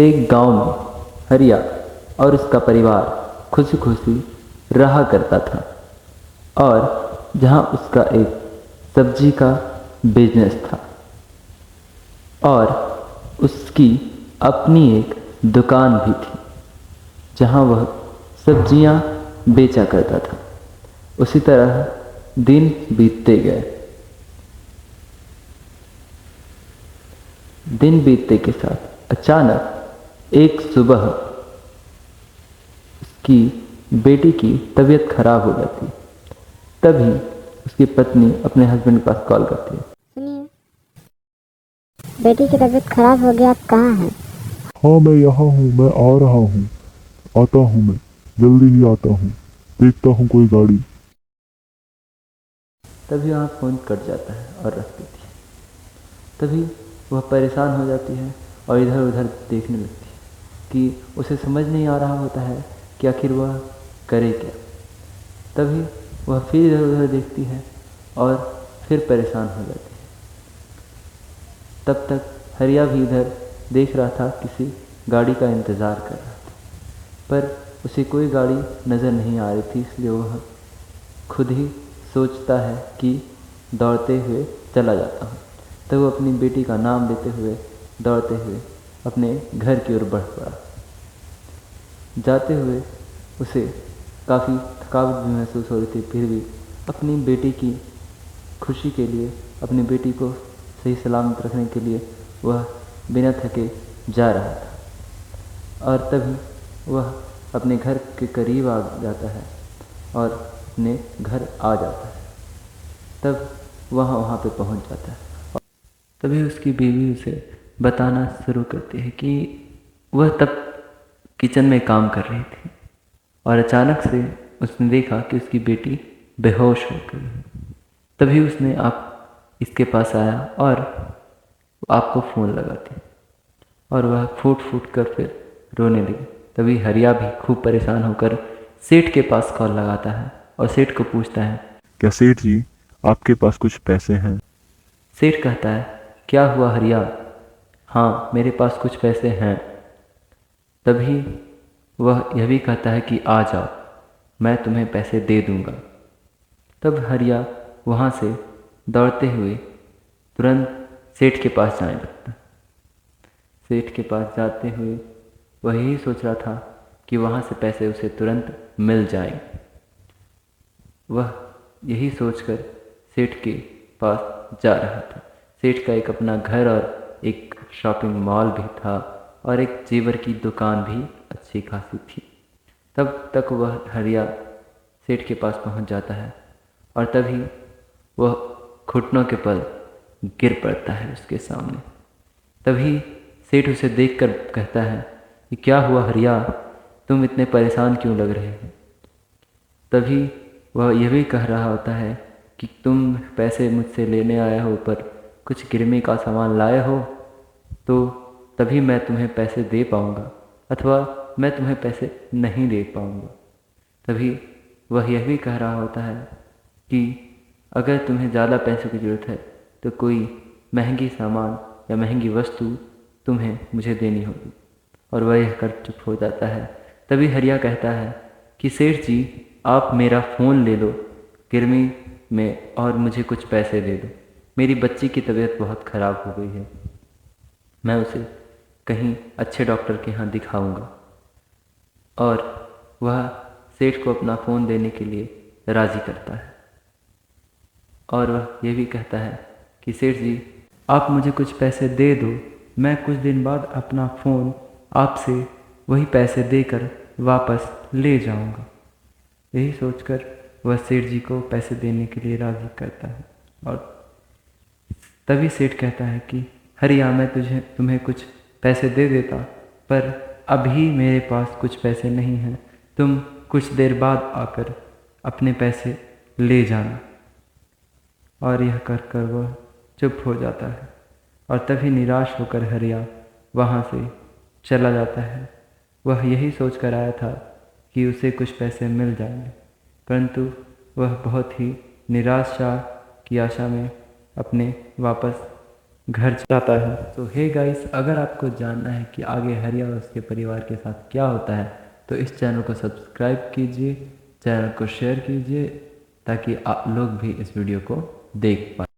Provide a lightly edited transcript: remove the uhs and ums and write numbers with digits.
एक गांव में हरिया और उसका परिवार खुशी खुशी रहा करता था। और जहां उसका एक सब्जी का बिजनेस था और उसकी अपनी एक दुकान भी थी जहां वह सब्जियां बेचा करता था। उसी तरह दिन बीतते गए। दिन बीतते के साथ अचानक एक सुबह उसकी बेटी की तबीयत खराब हो जाती। तभी उसकी पत्नी अपने हस्बैंड के पास कॉल करती है। सुनिए, बेटी की तबीयत खराब हो गया, आप कहाँ हैं? हाँ, मैं यहाँ हूँ, मैं आ रहा हूँ। आता हूँ, मैं जल्दी ही आता हूँ। देखता हूँ कोई गाड़ी। तभी वहाँ फ़ोन कट जाता है और रख देती है। तभी वह परेशान हो जाती है और इधर उधर देखने लगती है कि उसे समझ नहीं आ रहा होता है कि आखिर वह करे क्या। तभी वह फिर इधर उधर देखती है और फिर परेशान हो जाती है। तब तक हरिया भी इधर देख रहा था, किसी गाड़ी का इंतज़ार कर रहा था, पर उसे कोई गाड़ी नज़र नहीं आ रही थी। इसलिए वह खुद ही सोचता है कि दौड़ते हुए चला जाता हूँ। तो वो अपनी बेटी का नाम लेते हुए दौड़ते हुए अपने घर की ओर बढ़ पड़ा। जाते हुए उसे काफ़ी थकावट भी महसूस हो रही थी, फिर भी अपनी बेटी की खुशी के लिए, अपनी बेटी को सही सलामत रखने के लिए वह बिना थके जा रहा था। और तभी वह अपने घर के करीब आ जाता है और अपने घर आ जाता है। तब वह वहाँ पे पहुँच जाता है। तभी उसकी बीवी उसे बताना शुरू करती है कि वह तब किचन में काम कर रही थी और अचानक से उसने देखा कि उसकी बेटी बेहोश हो गई है। तभी उसने आप इसके पास आया और आपको फ़ोन लगा दिया और वह फूट फूट कर फिर रोने लगी। तभी हरिया भी खूब परेशान होकर सेठ के पास कॉल लगाता है और सेठ को पूछता है। क्या सेठ जी, आपके पास कुछ पैसे हैं? सेठ कहता है, क्या हुआ हरिया? हाँ, मेरे पास कुछ पैसे हैं। तभी वह यह भी कहता है कि आ जाओ, मैं तुम्हें पैसे दे दूँगा। तब हरिया वहाँ से दौड़ते हुए तुरंत सेठ के पास जाने लगता। सेठ के पास जाते हुए वह यही सोच रहा था कि वहाँ से पैसे उसे तुरंत मिल जाएंगे। वह यही सोचकर सेठ के पास जा रहा था। सेठ का एक अपना घर और एक शॉपिंग मॉल भी था और एक जेवर की दुकान भी अच्छी खासी थी। तब तक वह हरिया सेठ के पास पहुंच जाता है और तभी वह घुटनों के बल गिर पड़ता है उसके सामने। तभी सेठ उसे देखकर कहता है कि क्या हुआ हरिया, तुम इतने परेशान क्यों लग रहे हो? तभी वह यह भी कह रहा होता है कि तुम पैसे मुझसे लेने आए हो, पर कुछ गिरवी का सामान लाए हो तो तभी मैं तुम्हें पैसे दे पाऊँगा, अथवा मैं तुम्हें पैसे नहीं दे पाऊँगा। तभी वह यह भी कह रहा होता है कि अगर तुम्हें ज़्यादा पैसों की ज़रूरत है तो कोई महंगी सामान या महंगी वस्तु तुम्हें मुझे देनी होगी। और वह यह कर चुप हो जाता है। तभी हरिया कहता है कि सेठ जी, आप मेरा फ़ोन ले लो गिरवी में और मुझे कुछ पैसे दे दो। मेरी बच्ची की तबीयत बहुत ख़राब हो गई है, मैं उसे कहीं अच्छे डॉक्टर के यहाँ दिखाऊंगा। और वह सेठ को अपना फ़ोन देने के लिए राज़ी करता है। और वह ये भी कहता है कि सेठ जी, आप मुझे कुछ पैसे दे दो, मैं कुछ दिन बाद अपना फ़ोन आपसे वही पैसे देकर वापस ले जाऊंगा। यही सोचकर वह सेठ जी को पैसे देने के लिए राज़ी करता है। और तभी सेठ कहता है कि हरिया, मैं तुम्हें कुछ पैसे दे देता, पर अभी मेरे पास कुछ पैसे नहीं हैं, तुम कुछ देर बाद आकर अपने पैसे ले जाना। और यह कर कर वह चुप हो जाता है और तभी निराश होकर हरिया वहाँ से चला जाता है। वह यही सोच कर आया था कि उसे कुछ पैसे मिल जाएंगे, परंतु वह बहुत ही निराशा की आशा में अपने वापस घर जाता है। तो हे गाइस, अगर आपको जानना है कि आगे हरिया और उसके परिवार के साथ क्या होता है तो इस चैनल को सब्सक्राइब कीजिए, चैनल को शेयर कीजिए ताकि आप लोग भी इस वीडियो को देख पाए।